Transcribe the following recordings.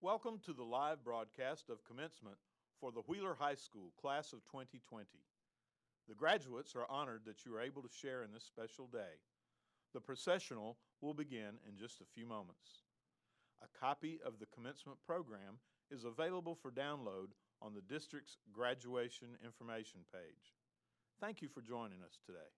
Welcome to the live broadcast of Commencement for the Wheeler High School Class of 2020. The graduates are honored that you are able to share in this special day. The processional will begin in just a few moments. A copy of the Commencement program is available for download on the district's graduation information page. Thank you for joining us today.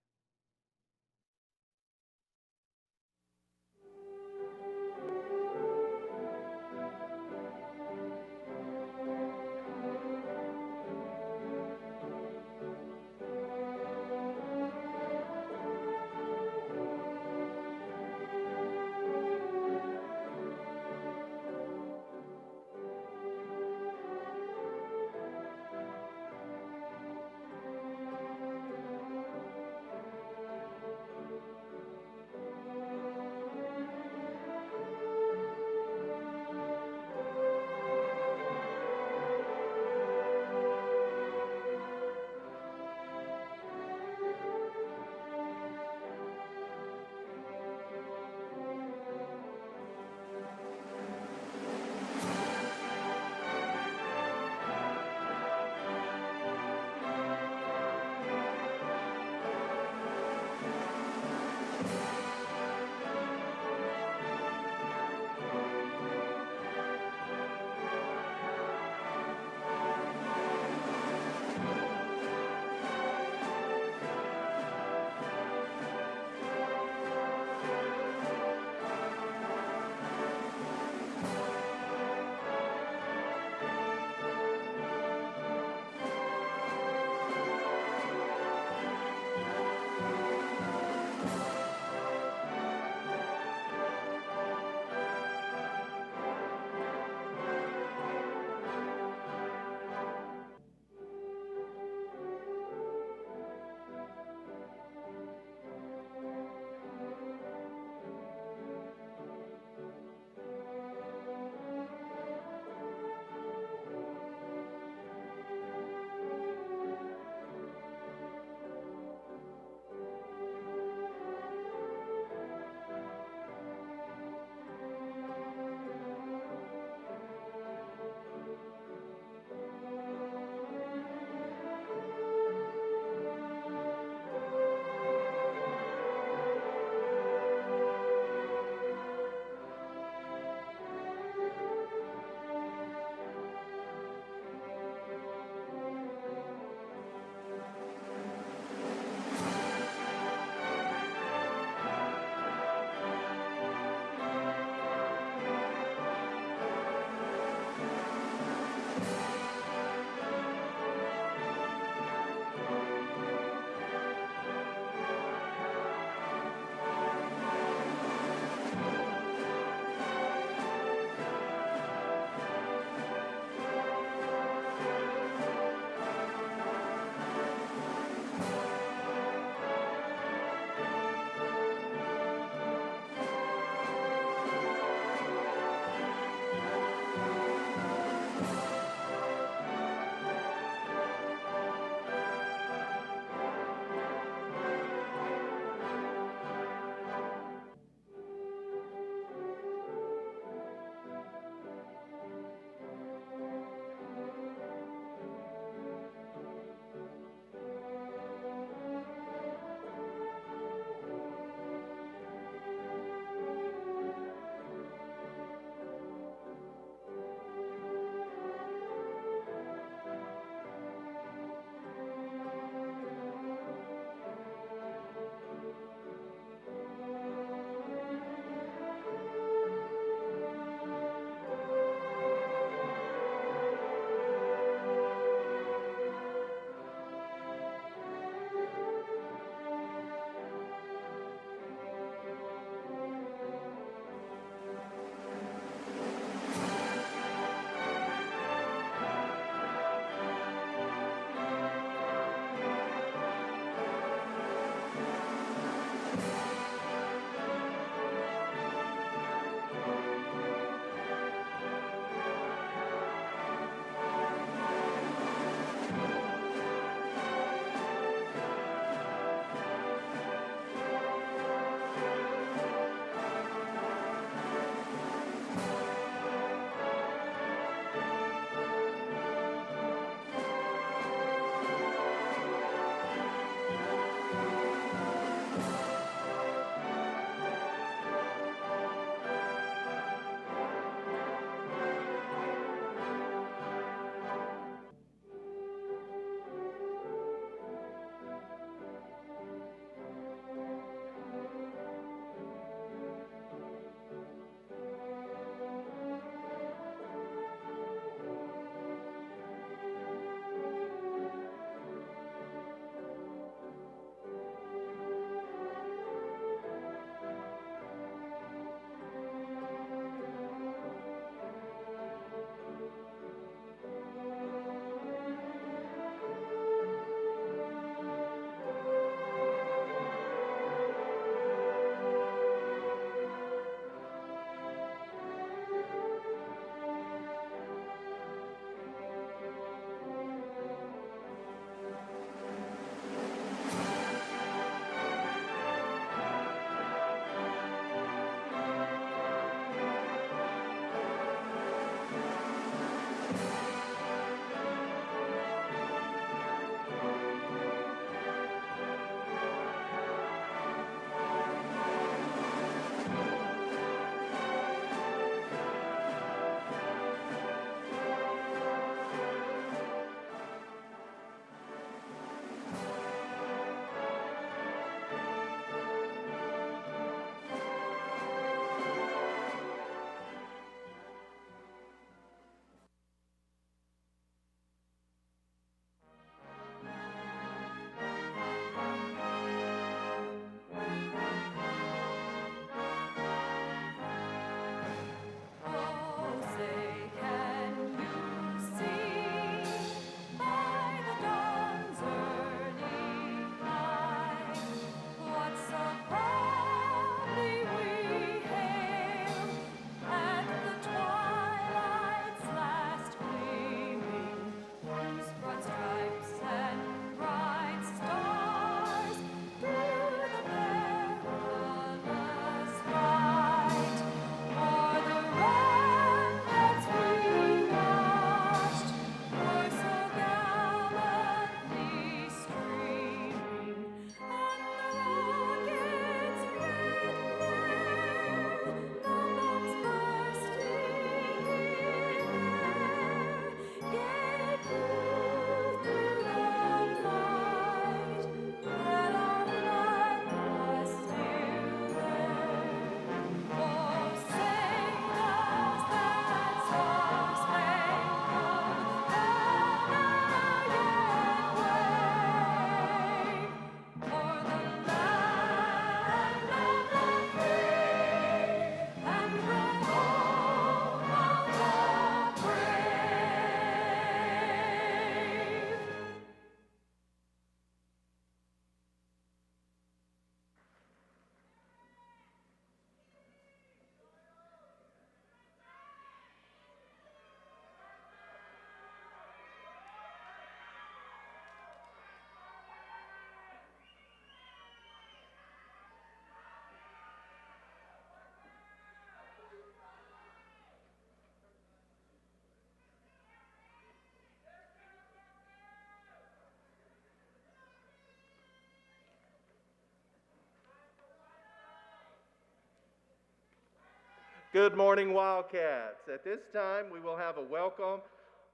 Good morning, Wildcats. At this time, we will have a welcome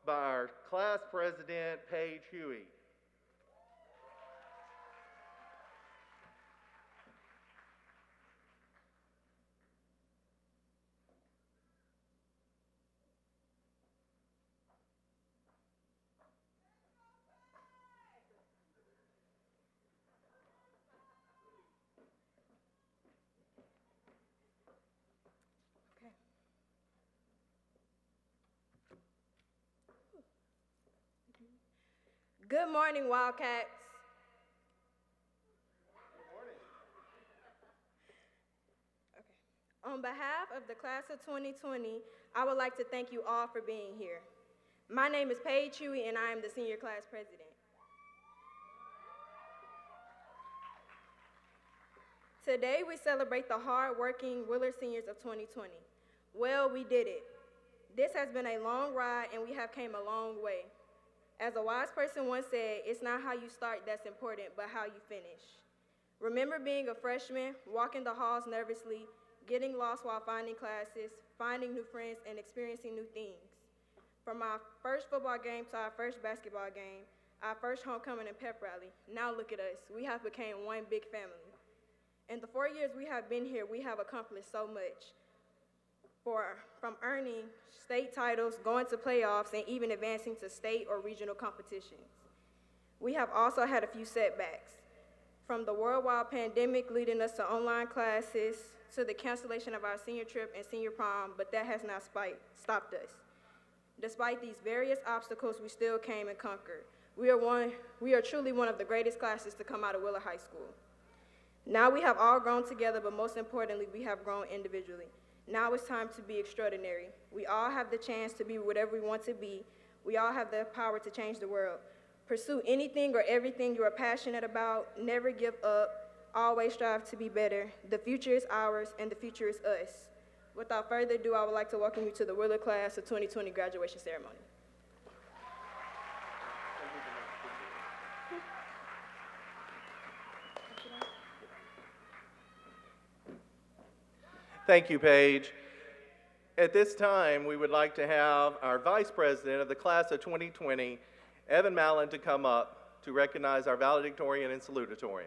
by our class president, Paige Huey. Good morning, Wildcats. Good morning. Okay. On behalf of the class of 2020, I would like to thank you all for being here. My name is Paige Huey, and I am the senior class president. Today, we celebrate the hard-working Wheeler seniors of 2020. Well, we did it. This has been a long ride, and we have came a long way. As a wise person once said, it's not how you start that's important, but how you finish. Remember being a freshman, walking the halls nervously, getting lost while finding classes, finding new friends, and experiencing new things. From our first football game to our first basketball game, our first homecoming and pep rally, now look at us. We have become one big family. In the 4 years we have been here, we have accomplished so much. From earning state titles, going to playoffs, and even advancing to state or regional competitions. We have also had a few setbacks, from the worldwide pandemic leading us to online classes, to the cancellation of our senior trip and senior prom, but that has not stopped us. Despite these various obstacles, we still came and conquered. We are truly one of the greatest classes to come out of Wheeler High School. Now we have all grown together, but most importantly, we have grown individually. Now it's time to be extraordinary. We all have the chance to be whatever we want to be. We all have the power to change the world. Pursue anything or everything you are passionate about. Never give up. Always strive to be better. The future is ours, and the future is us. Without further ado, I would like to welcome you to the Wheeler Class of 2020 graduation ceremony. Thank you, Paige. At this time, we would like to have our Vice President of the Class of 2020, Evan Mallon, to come up to recognize our valedictorian and salutatorian.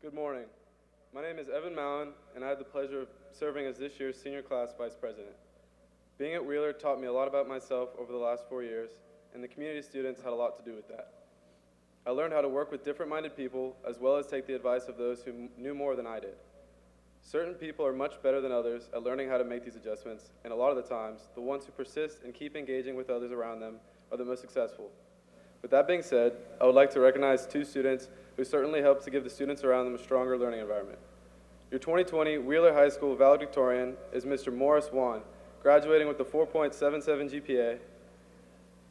Good morning. My name is Evan Mallon, and I had the pleasure of serving as this year's senior class vice president. Being at Wheeler taught me a lot about myself over the last 4 years, and the community students had a lot to do with that. I learned how to work with different-minded people, as well as take the advice of those who knew more than I did. Certain people are much better than others at learning how to make these adjustments, and a lot of the times, the ones who persist and keep engaging with others around them are the most successful. With that being said, I would like to recognize 2 students who certainly helped to give the students around them a stronger learning environment. Your 2020 Wheeler High School valedictorian is Mr. Morris Wan, graduating with a 4.77 GPA,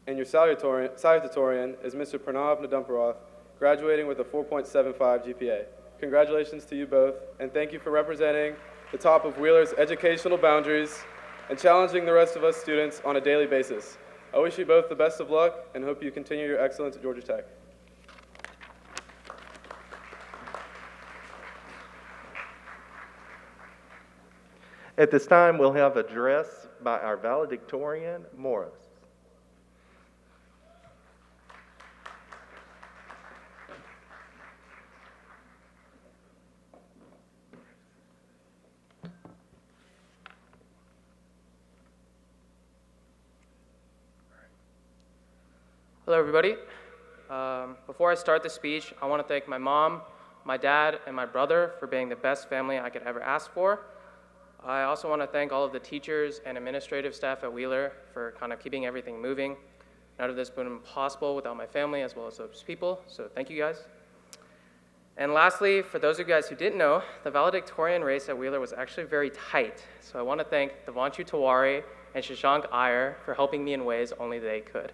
and your salutatorian is Mr. Pranav Nadumperoth, graduating with a 4.75 GPA. Congratulations to you both, and thank you for representing the top of Wheeler's educational boundaries and challenging the rest of us students on a daily basis. I wish you both the best of luck and hope you continue your excellence at Georgia Tech. At this time, we'll have an address by our valedictorian, Morris. Hello, everybody. Before I start the speech, I want to thank my mom, my dad, and my brother for being the best family I could ever ask for. I also want to thank all of the teachers and administrative staff at Wheeler for kind of keeping everything moving. None of this would have been possible without my family as well as those people, so thank you guys. And lastly, for those of you guys who didn't know, the valedictorian race at Wheeler was actually very tight, so I want to thank Devanchu Tawari and Shashank Iyer for helping me in ways only they could.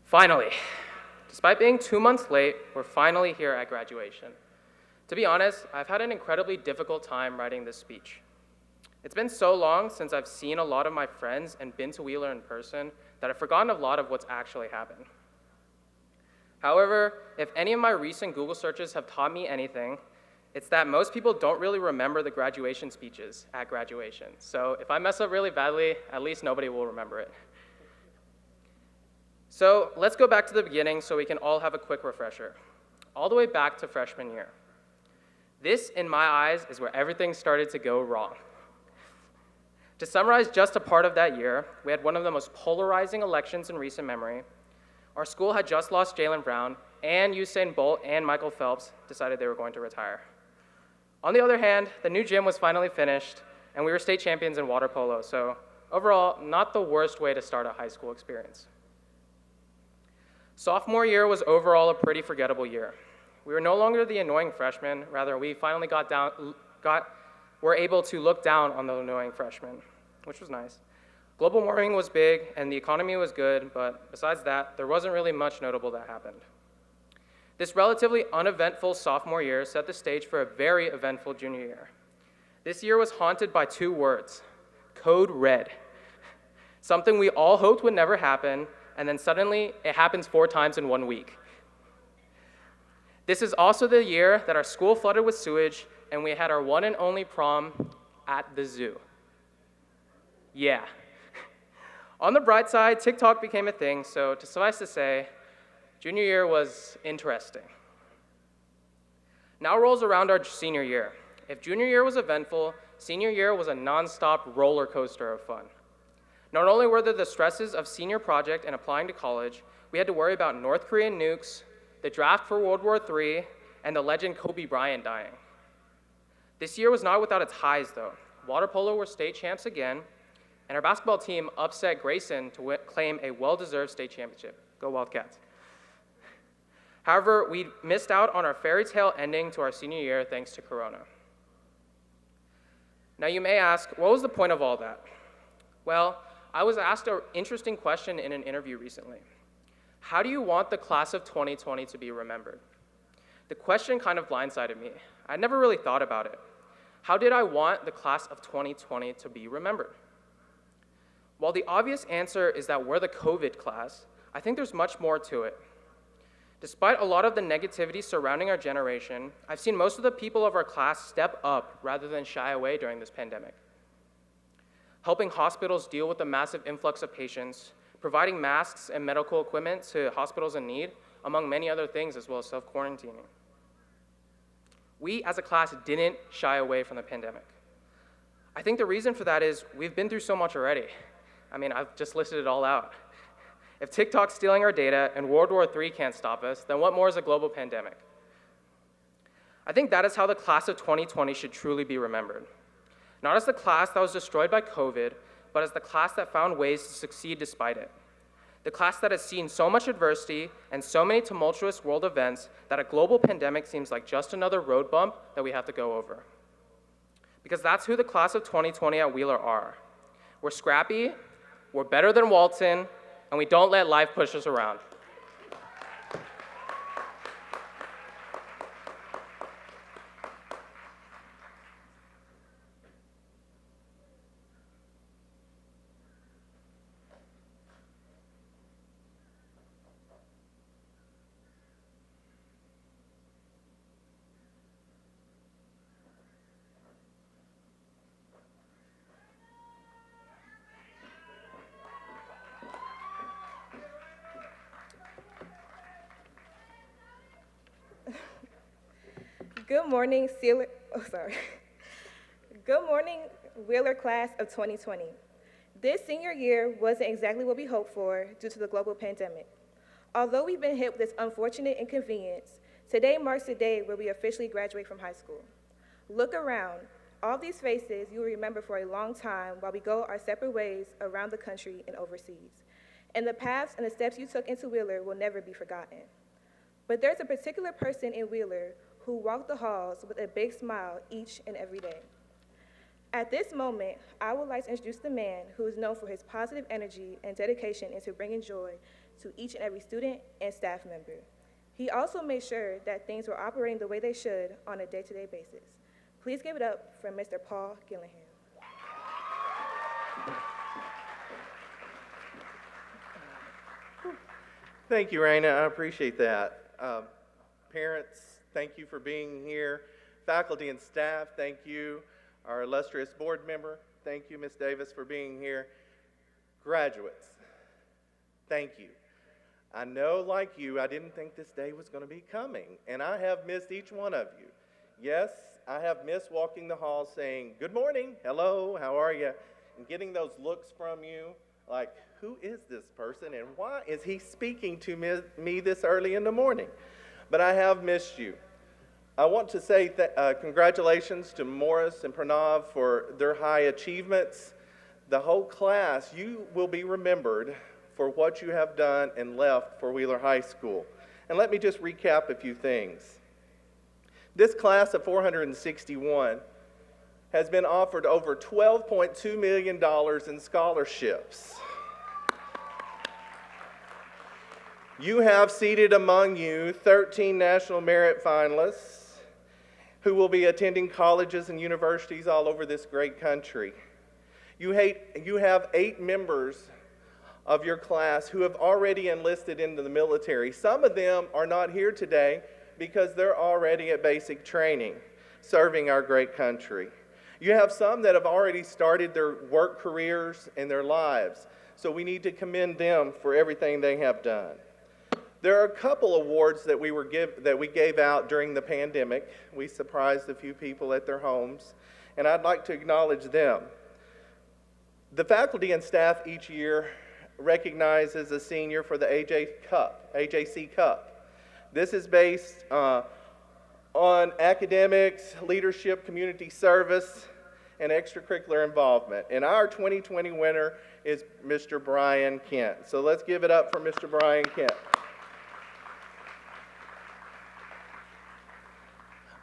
Finally, despite being 2 months late, we're finally here at graduation. To be honest, I've had an incredibly difficult time writing this speech. It's been so long since I've seen a lot of my friends and been to Wheeler in person that I've forgotten a lot of what's actually happened. However, if any of my recent Google searches have taught me anything, it's that most people don't really remember the graduation speeches at graduation. So if I mess up really badly, at least nobody will remember it. So let's go back to the beginning so we can all have a quick refresher. All the way back to freshman year. This, in my eyes, is where everything started to go wrong. To summarize just a part of that year, we had one of the most polarizing elections in recent memory. Our school had just lost Jaylen Brown, and Usain Bolt and Michael Phelps decided they were going to retire. On the other hand, the new gym was finally finished, and we were state champions in water polo, so overall, not the worst way to start a high school experience. Sophomore year was overall a pretty forgettable year. We were no longer the annoying freshmen, rather we finally were able to look down on the annoying freshmen, which was nice. Global warming was big and the economy was good, but besides that, there wasn't really much notable that happened. This relatively uneventful sophomore year set the stage for a very eventful junior year. This year was haunted by two words, code red. Something we all hoped would never happen, and then suddenly it happens 4 times in 1 week. This is also the year that our school flooded with sewage and we had our one and only prom at the zoo. Yeah. On the bright side, TikTok became a thing, so to suffice to say, junior year was interesting. Now rolls around our senior year. If junior year was eventful, senior year was a non-stop roller coaster of fun. Not only were there the stresses of senior project and applying to college, we had to worry about North Korean nukes, the draft for World War III, and the legend Kobe Bryant dying. This year was not without its highs, though. Water polo were state champs again, and our basketball team upset Grayson to claim a well-deserved state championship. Go Wildcats. However, we missed out on our fairy tale ending to our senior year thanks to Corona. Now you may ask, what was the point of all that? Well, I was asked an interesting question in an interview recently. How do you want the class of 2020 to be remembered? The question kind of blindsided me. I never really thought about it. How did I want the class of 2020 to be remembered? While the obvious answer is that we're the COVID class, I think there's much more to it. Despite a lot of the negativity surrounding our generation, I've seen most of the people of our class step up rather than shy away during this pandemic. Helping hospitals deal with the massive influx of patients, providing masks and medical equipment to hospitals in need, among many other things, as well as self-quarantining. We, as a class, didn't shy away from the pandemic. I think the reason for that is we've been through so much already. I mean, I've just listed it all out. If TikTok's stealing our data and World War III can't stop us, then what more is a global pandemic? I think that is how the class of 2020 should truly be remembered. Not as the class that was destroyed by COVID, but as the class that found ways to succeed despite it. The class that has seen so much adversity and so many tumultuous world events that a global pandemic seems like just another road bump that we have to go over. Because that's who the class of 2020 at Wheeler are. We're scrappy, we're better than Walton, and we don't let life push us around. Good morning, Good morning, Wheeler class of 2020. This senior year wasn't exactly what we hoped for due to the global pandemic. Although we've been hit with this unfortunate inconvenience, today marks the day where we officially graduate from high school. Look around. All these faces you will remember for a long time while we go our separate ways around the country and overseas. And the paths and the steps you took into Wheeler will never be forgotten. But there's a particular person in Wheeler who walked the halls with a big smile each and every day. At this moment, I would like to introduce the man who is known for his positive energy and dedication into bringing joy to each and every student and staff member. He also made sure that things were operating the way they should on a day-to-day basis. Please give it up for Mr. Paul Gillihan. Thank you, Raina. I appreciate that. Parents, thank you for being here. Faculty and staff, thank you. Our illustrious board member, thank you, Ms. Davis, for being here. Graduates, thank you. I know, like you, I didn't think this day was going to be coming, and I have missed each one of you. Yes, I have missed walking the halls saying, good morning, hello, how are you? And getting those looks from you, like, who is this person, and why is he speaking to me this early in the morning? But I have missed you. I want to say congratulations to Morris and Pranav for their high achievements. The whole class, you will be remembered for what you have done and left for Wheeler High School. And let me just recap a few things. This class of 461 has been offered over $12.2 million in scholarships. You have seated among you 13 National Merit finalists who will be attending colleges and universities all over this great country. You have 8 members of your class who have already enlisted into the military. Some of them are not here today because they're already at basic training, serving our great country. You have some that have already started their work careers and their lives, so we need to commend them for everything they have done. There are a couple awards that we gave out during the pandemic. We surprised a few people at their homes, and I'd like to acknowledge them. The faculty and staff each year recognizes a senior for the AJC Cup. This is based on academics, leadership, community service, and extracurricular involvement. And our 2020 winner is Mr. Brian Kent. So let's give it up for Mr. Brian Kent.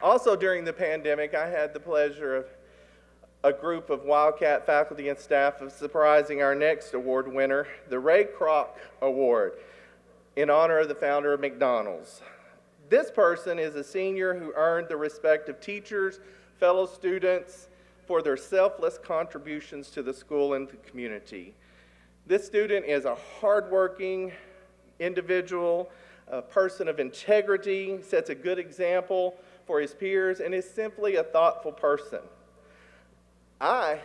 Also during the pandemic, I had the pleasure of a group of Wildcat faculty and staff of surprising our next award winner, the Ray Kroc Award, in honor of the founder of McDonald's. This person is a senior who earned the respect of teachers, fellow students, for their selfless contributions to the school and the community. This student is a hardworking individual, a person of integrity, sets a good example for his peers, and is simply a thoughtful person. I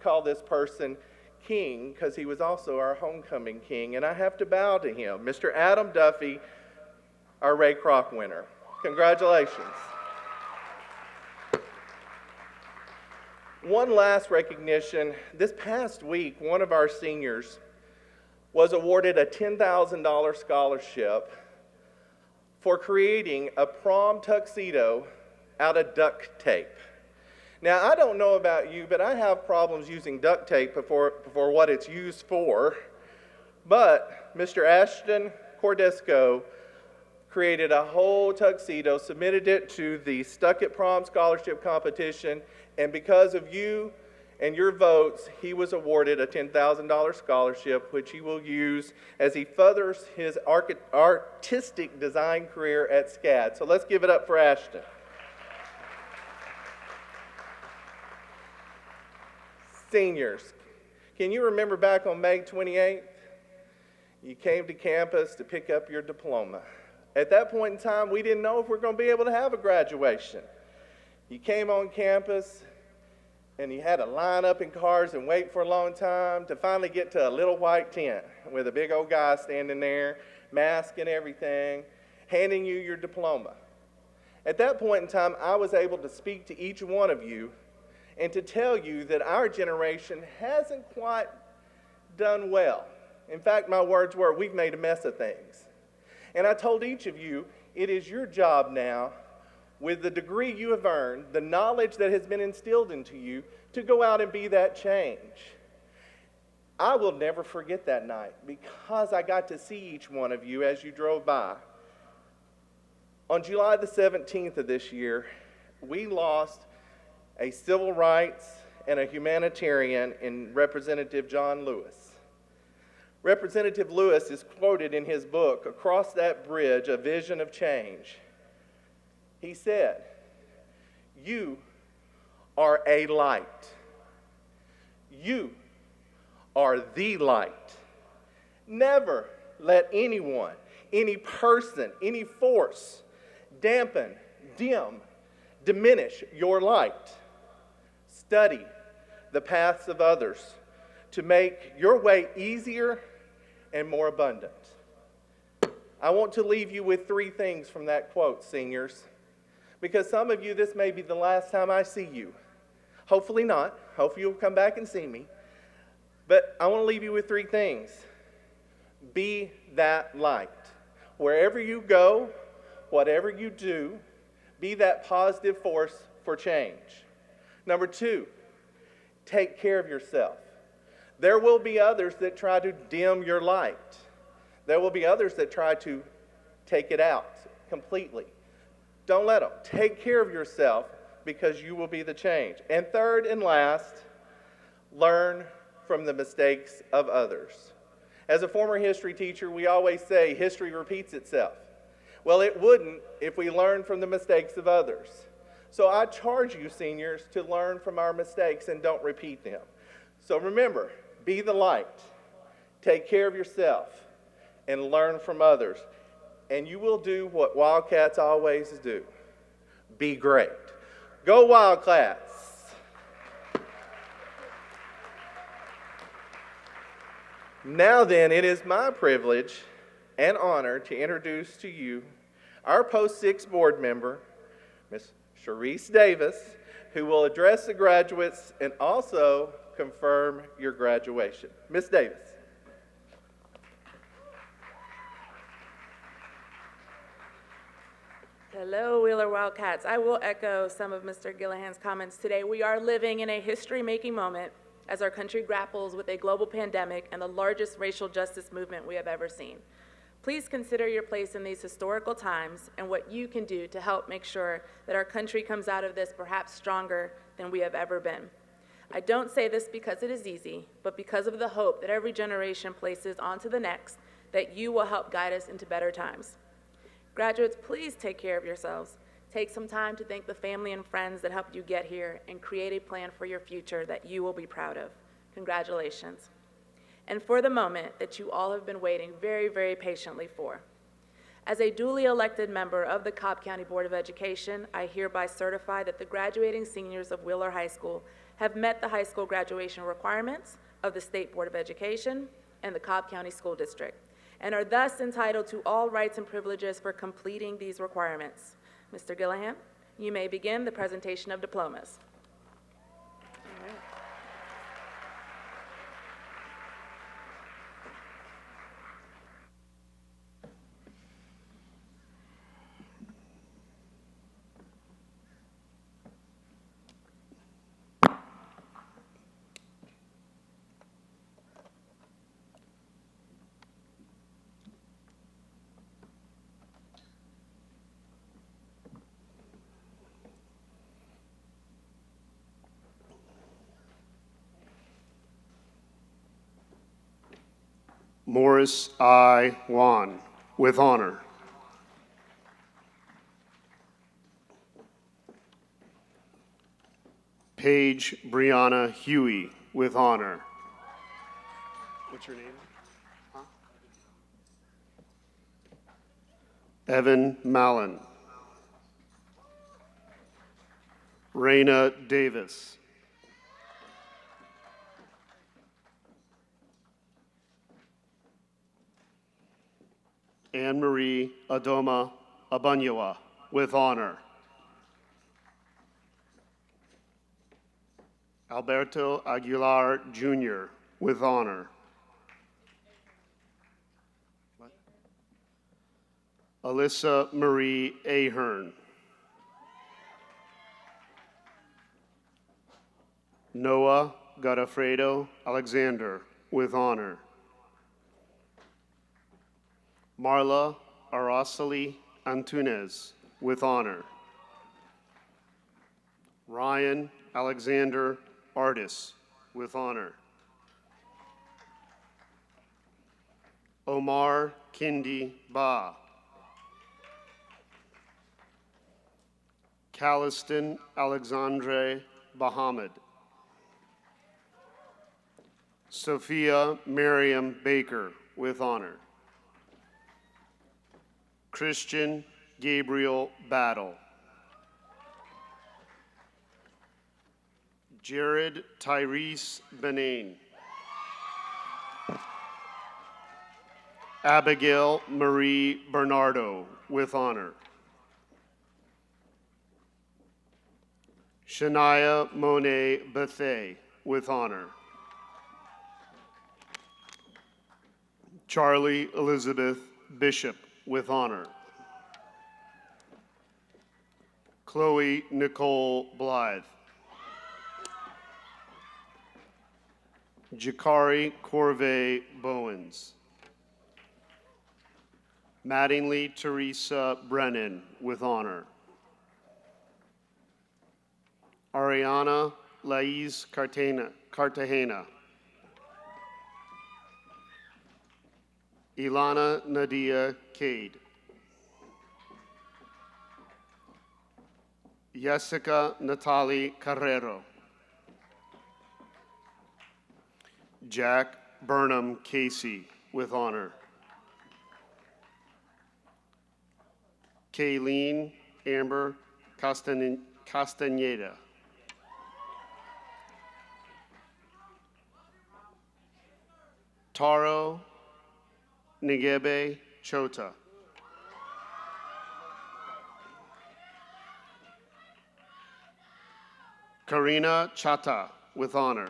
call this person King because he was also our homecoming king, and I have to bow to him. Mr. Adam Duffy, our Ray Kroc winner. Congratulations. One last recognition. This past week, one of our seniors was awarded a $10,000 scholarship for creating a prom tuxedo out of duct tape. Now, I don't know about you, but I have problems using duct tape for what it's used for. But Mr. Ashton Cordesco created a whole tuxedo, submitted it to the Stuck at Prom Scholarship Competition, and because of you and your votes, he was awarded a $10,000 scholarship, which he will use as he furthers his artistic design career at SCAD. So let's give it up for Ashton. Seniors, can you remember back on May 28th? You came to campus to pick up your diploma. At that point in time, we didn't know if we were going to be able to have a graduation. You came on campus, and you had to line up in cars and wait for a long time to finally get to a little white tent with a big old guy standing there, mask and everything, handing you your diploma. At that point in time, I was able to speak to each one of you and to tell you that our generation hasn't quite done well. In fact, my words were, we've made a mess of things. And I told each of you, it is your job now, with the degree you have earned, the knowledge that has been instilled into you, to go out and be that change. I will never forget that night because I got to see each one of you as you drove by. On July the 17th of this year, we lost a civil rights and a humanitarian in Representative John Lewis. Representative Lewis is quoted in his book, Across That Bridge, A Vision of Change. He said, "You are a light. You are the light. Never let anyone, any person, any force dampen, dim, diminish your light. Study the paths of others to make your way easier and more abundant." I want to leave you with 3 things from that quote, seniors, because some of you, this may be the last time I see you. Hopefully not. Hopefully you'll come back and see me. But I want to leave you with 3 things. Be that light. Wherever you go, whatever you do, be that positive force for change. Number 2, take care of yourself. There will be others that try to dim your light. There will be others that try to take it out completely. Don't let them. Take care of yourself because you will be the change. And third and last, learn from the mistakes of others. As a former history teacher, we always say history repeats itself. Well, it wouldn't if we learned from the mistakes of others. So I charge you, seniors, to learn from our mistakes and don't repeat them. So remember, be the light, take care of yourself, and learn from others. And you will do what Wildcats always do. Be great. Go Wildcats! Now then, it is my privilege and honor to introduce to you our Post-6 board member, Ms. Sharice Davis, who will address the graduates and also confirm your graduation. Ms. Davis. Hello, Wheeler Wildcats. I will echo some of Mr. Gillihan's comments today. We are living in a history-making moment as our country grapples with a global pandemic and the largest racial justice movement we have ever seen. Please consider your place in these historical times and what you can do to help make sure that our country comes out of this perhaps stronger than we have ever been. I don't say this because it is easy, but because of the hope that every generation places onto the next, that you will help guide us into better times. Graduates, please take care of yourselves. Take some time to thank the family and friends that helped you get here and create a plan for your future that you will be proud of. Congratulations. And for the moment that you all have been waiting very, very patiently for. As a duly elected member of the Cobb County Board of Education, I hereby certify that the graduating seniors of Wheeler High School have met the high school graduation requirements of the State Board of Education and the Cobb County School District, and are thus entitled to all rights and privileges for completing these requirements. Mr. Gillihan, you may begin the presentation of diplomas. Morris I. Wan, with honor. Paige Brianna Huey, with honor. What's your name? Huh? Evan Mallon. Raina Davis. Anne Marie Adoma Abanyawa, with honor. Alberto Aguilar, Jr., with honor. What? Alyssa Marie Ahern. Noah Godofredo Alexander, with honor. Marla Araceli Antunes, with honor. Ryan Alexander Artis, with honor. Omar Kindi Ba. Calliston Alexandre Bahamid. Sophia Miriam Baker, with honor. Christian Gabriel Battle. Jared Tyrese Benane. Abigail Marie Bernardo, with honor. Shania Monet Bethay, with honor. Charlie Elizabeth Bishop, with honor. Chloe Nicole Blythe. Jakari Corvée Bowens. Mattingly Teresa Brennan, with honor. Ariana Laiz Cartagena. Ilana Nadia Cade. Jessica Natalie Carrero. Jack Burnham Casey, with honor. Kayleen Amber Castaneda. Taro Ngebe Chota. Karina Chata, with honor.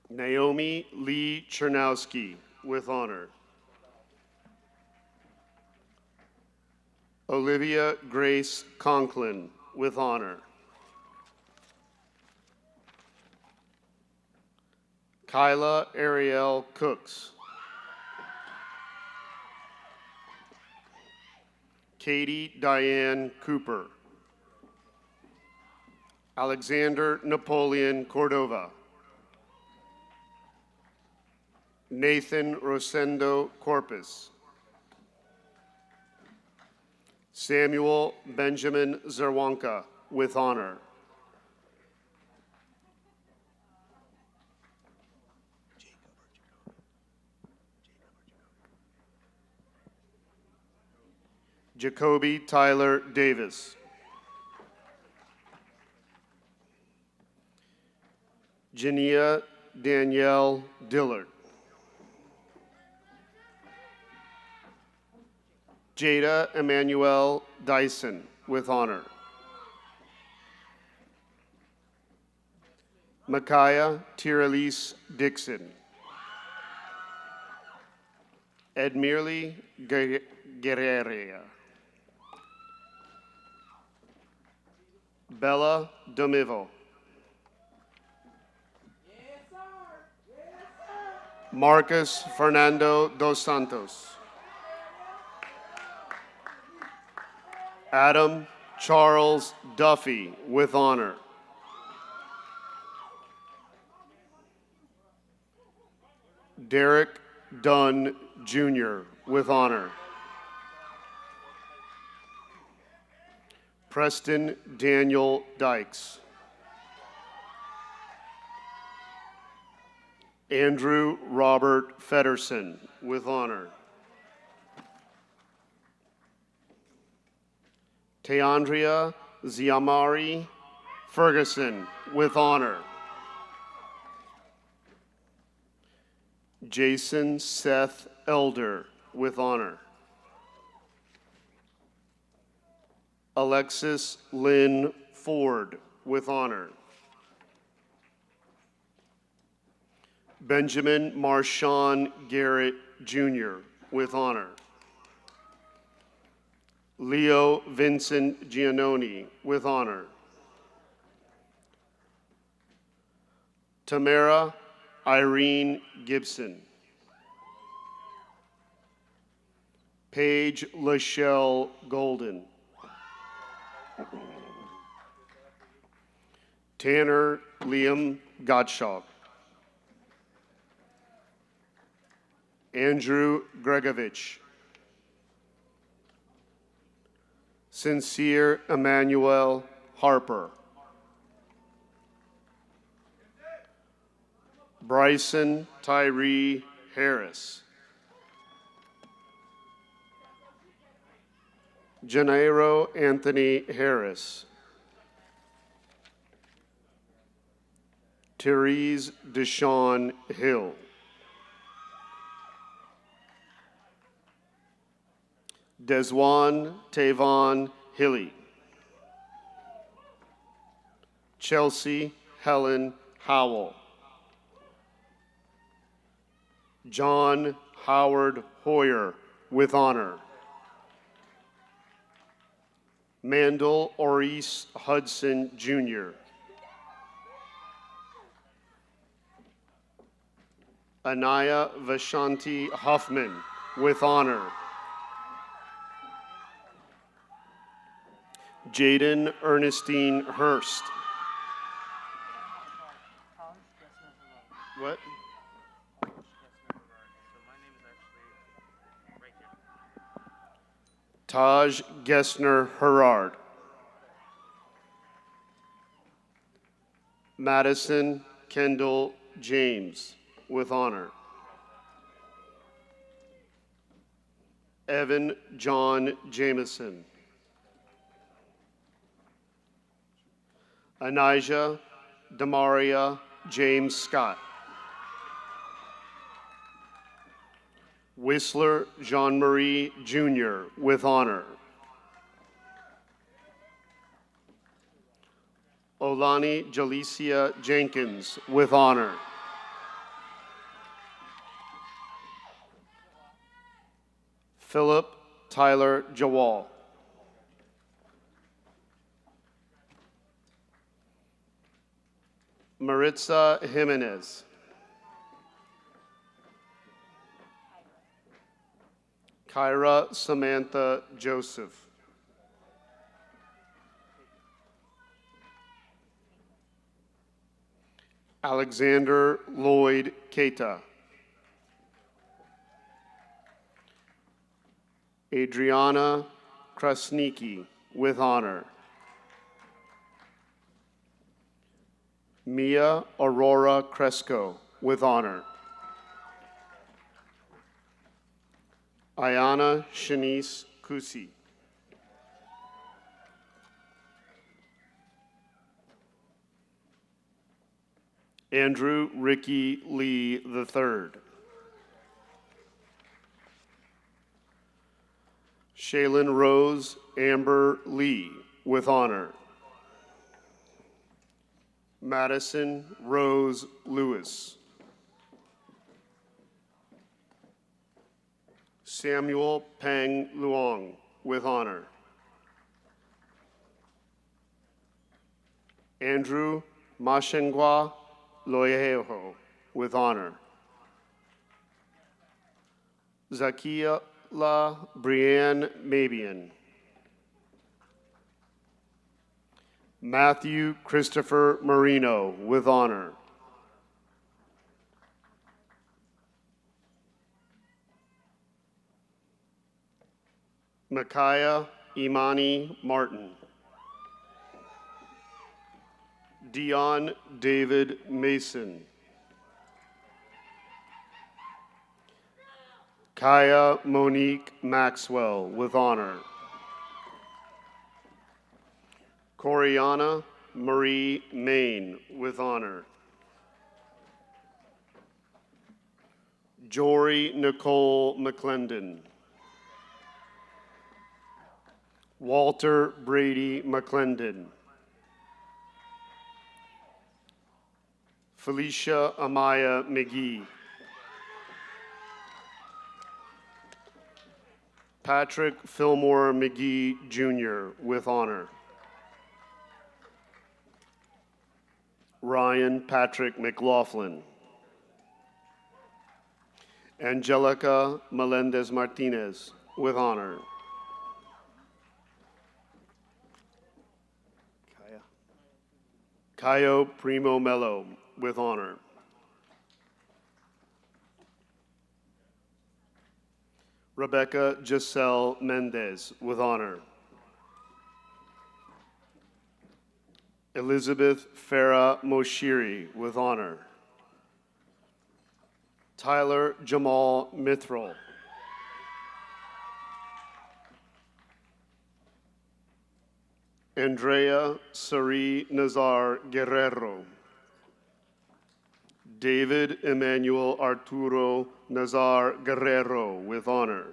Naomi Lee Chernowski, with honor. Olivia Grace Conklin, with honor. Kyla Ariel Cooks. Katie Diane Cooper. Alexander Napoleon Cordova. Nathan Rosendo Corpus. Samuel Benjamin Zerwanka, with honor. Jacoby Tyler Davis. Jania Danielle Dillard. Jada Emmanuel Dyson, with honor. Micaiah Tiralise Dixon. Edmirly Guerrera. Bella Domivo. Marcus Fernando dos Santos. Adam Charles Duffy, with honor. Derek Dunn Jr., with honor. Preston Daniel Dykes. Andrew Robert Fedderson, with honor. Teandria Ziamari Ferguson, with honor. Jason Seth Elder, with honor. Alexis Lynn Ford, with honor. Benjamin Marshawn Garrett Jr., with honor. Leo Vincent Giannoni, with honor. Tamara Irene Gibson. Paige Lachelle Golden. Tanner Liam Gottschalk. Andrew Gregovich. Sincere Emmanuel Harper. Bryson Tyree Harris. Janeiro Anthony Harris. Therese Deshawn Hill. Deswan Tavon Hilly. Chelsea Helen Howell. John Howard Hoyer, with honor. Mandel Maurice Hudson, Jr. Anaya Vashanti Huffman, with honor. Jaden Ernestine Hurst. What? Taj Gessner Herard. Madison Kendall James, with honor. Evan John Jameson. Anijah Demaria James Scott. Whistler Jean-Marie Jr., with honor. Olani Jalicia Jenkins, with honor. Philip Tyler Jawal. Maritza Jimenez. Kyra Samantha Joseph. Alexander Lloyd Keita. Adriana Krasnicki, with honor. Mia Aurora Cresco, with honor. Ayana Shanice Kusi. Andrew Ricky Lee III. Shaylin Rose Amber Lee, with honor. Madison Rose Lewis. Samuel Peng Luong, with honor. Andrew Mashengwa Loyeho, with honor. Zakia Brianne Mabian. Matthew Christopher Marino, with honor. Micaiah Imani Martin. Dion David Mason. Kaya Monique Maxwell, with honor. Coriana Marie Main, with honor. Jory Nicole McClendon. Walter Brady McClendon. Felicia Amaya McGee. Patrick Fillmore McGee, Jr., with honor. Ryan Patrick McLaughlin. Angelica Melendez Martinez, with honor. Caio Primo Mello, with honor. Rebecca Giselle Mendez, with honor. Elizabeth Farah Moshiri, with honor. Tyler Jamal Mithril. Andrea Sari Nazar Guerrero. David Emmanuel Arturo Nazar Guerrero, with honor.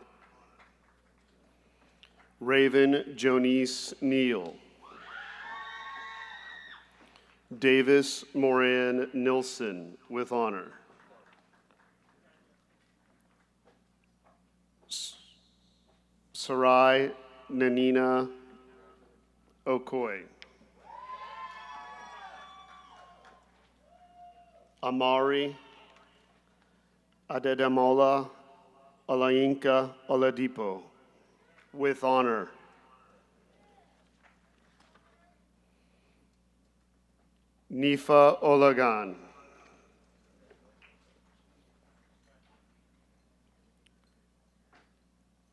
Raven Jonice Neal. Davis Moran Nilsson, with honor. Sarai Nanina Okoye. Amari Adedamola Olayinka Oladipo, with honor. Nifa Olagan.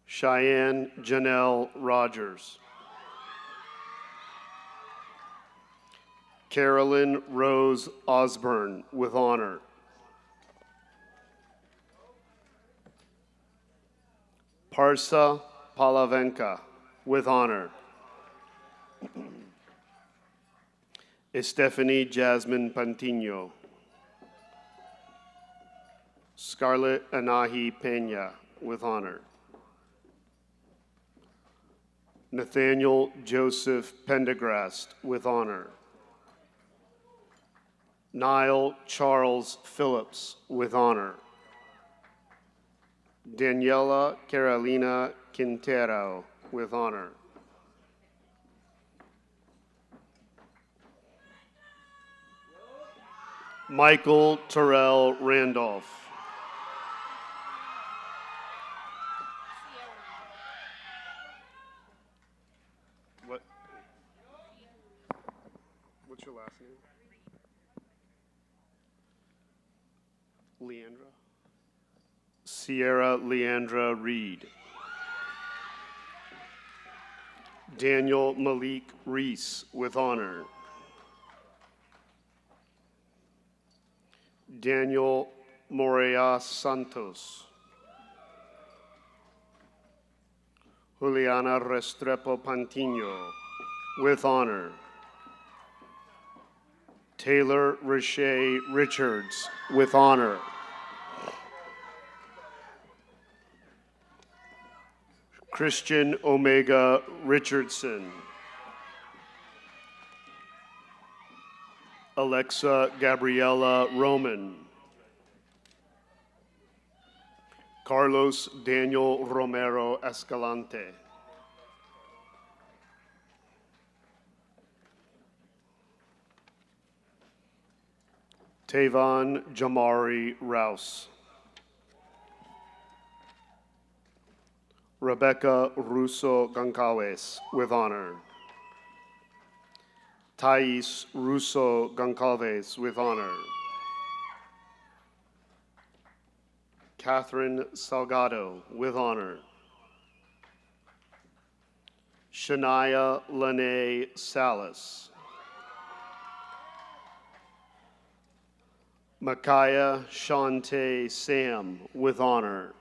Cheyenne Janelle Rogers. Carolyn Rose Osborne, with honor. Parsa Palavenka, with honor. Estefany Jasmine Pantino. Scarlett Anahi Pena, with honor. Nathaniel Joseph Pendergrast, with honor. Niall Charles Phillips, with honor. Daniela Carolina Quintero, with honor. Michael Terrell Randolph. What's your last name? Leandra? Sierra Leandra Reed. Daniel Malik Reese, with honor. Daniel Morea Santos. Juliana Restrepo Pantino, with honor. Taylor Rashay Richards, with honor. Christian Omega Richardson. Alexa Gabriela Roman. Carlos Daniel Romero Escalante. Tavon Jamari Rouse. Rebecca Russo Goncalves, with honor. Thais Russo Goncalves, with honor. Catherine Salgado, with honor. Shania Lene Salas. Micaiah Shante Sam, with honor.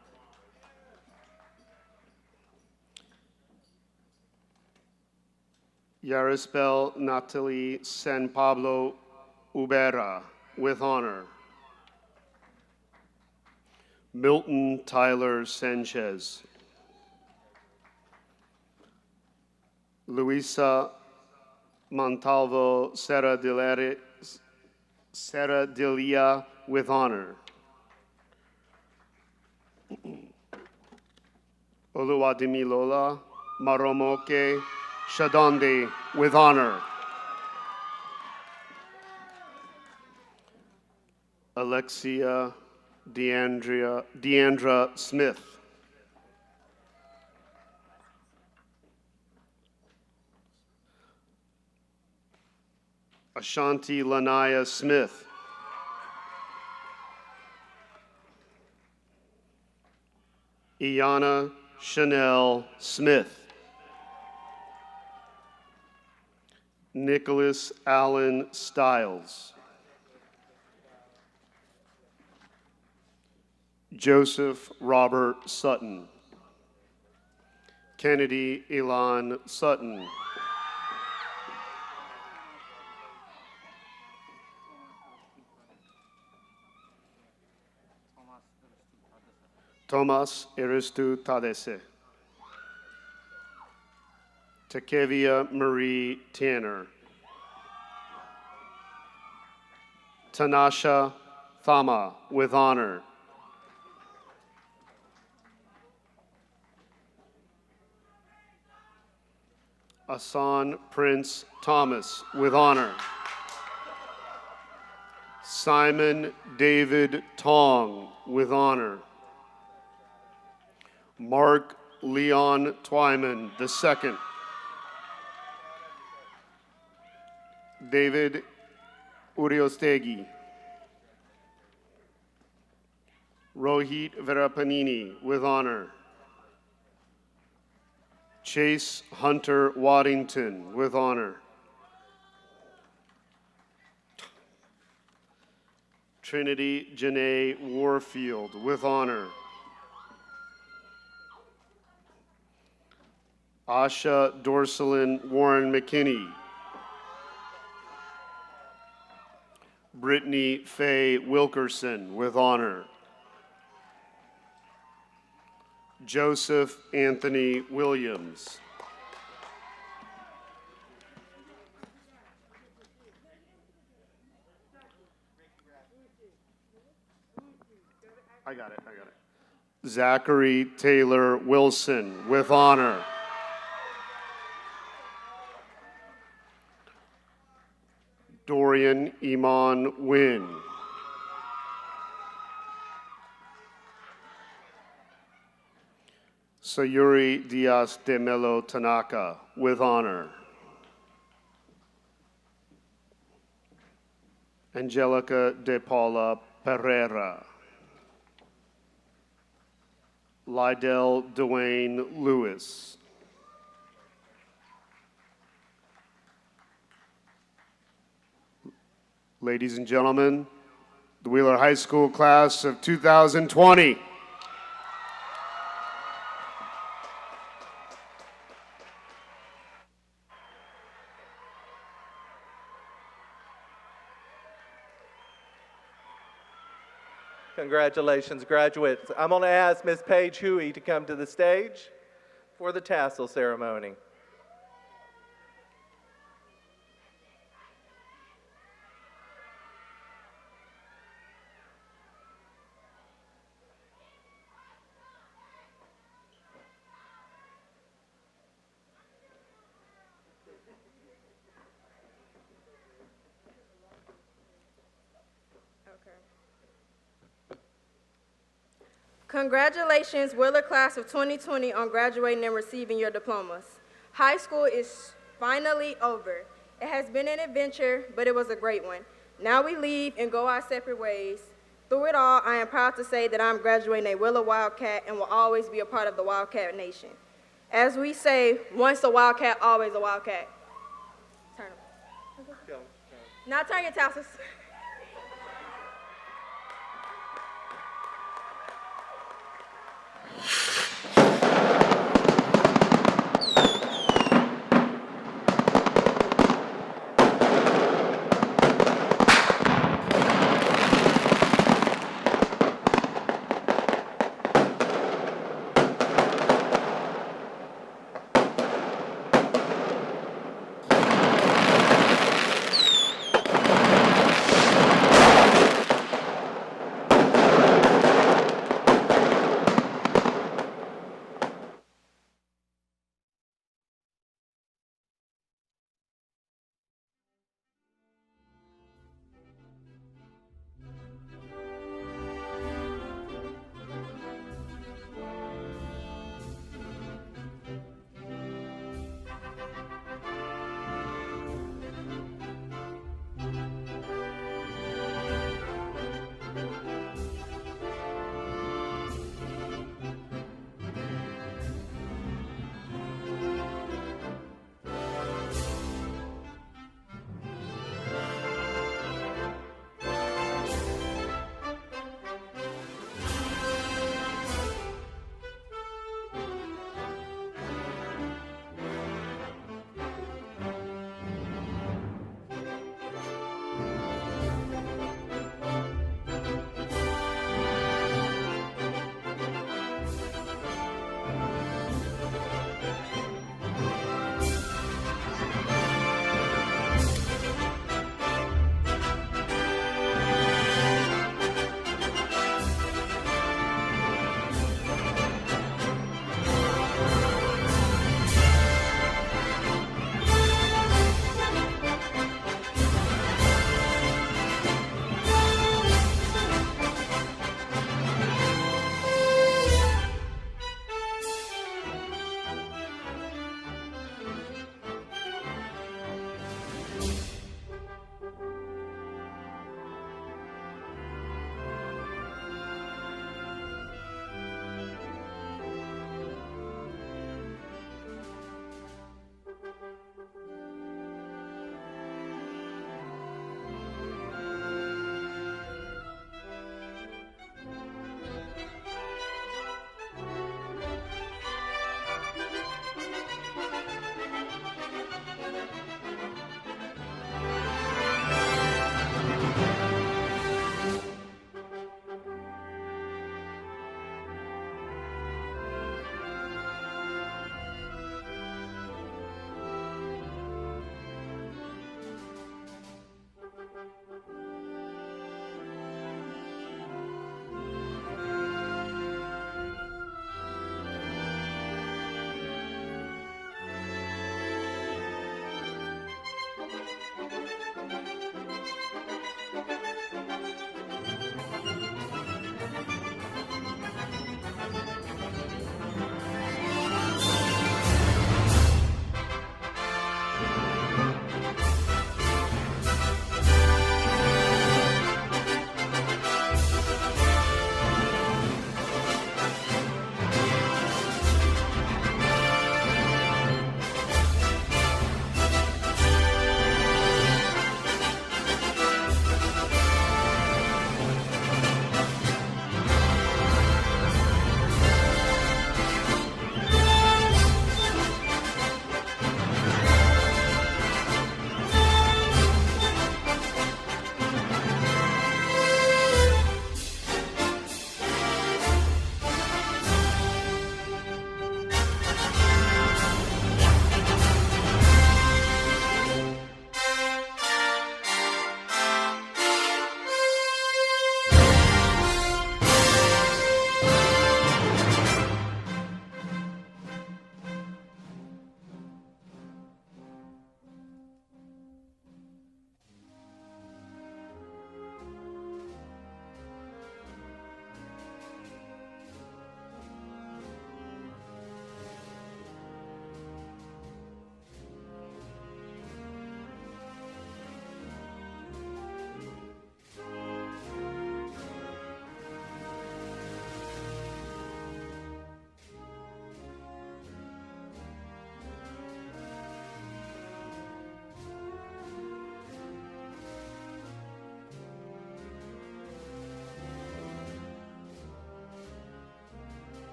Yarispel Natalie San Pablo Ubera, with honor. Milton Tyler Sanchez. Luisa Montalvo Serradilia, with honor. Oluwadimilola Maromoke Shadandi, with honor. Alexia Deandra Smith. Ashanti Lanaya Smith. Iana Chanel Smith. Nicholas Allen Stiles. Joseph Robert Sutton. Kennedy Elon Sutton. Thomas Eristu Tadese. Takevia Marie Tanner. Tanasha Thama with honor. Asan Prince Thomas with honor. Simon David Tong with honor. Mark Leon Twyman II. David Uriostegi. Rohit Verapanini with honor. Chase Hunter Waddington with honor. Trinity Janae Warfield with honor. Asha Dorselyn Warren McKinney. Brittany Faye Wilkerson with honor. Joseph Anthony Williams. I got it. Zachary Taylor Wilson with honor. Dorian Iman Wynn. Sayuri Diaz de Melo Tanaka with honor. Angelica de Paula Pereira. Lydell Dwayne Lewis. Ladies and gentlemen, the Wheeler High School class of 2020. Congratulations, graduates. I'm going to ask Ms. Paige Huey to come to the stage for the tassel ceremony. Congratulations, Wheeler class of 2020, on graduating and receiving your diplomas. High school is finally over. It has been an adventure, but it was a great one. Now we leave and go our separate ways. Through it all, I am proud to say that I'm graduating a Wheeler Wildcat and will always be a part of the Wildcat Nation. As we say, once a Wildcat, always a Wildcat. Turn them. Now turn your tassels.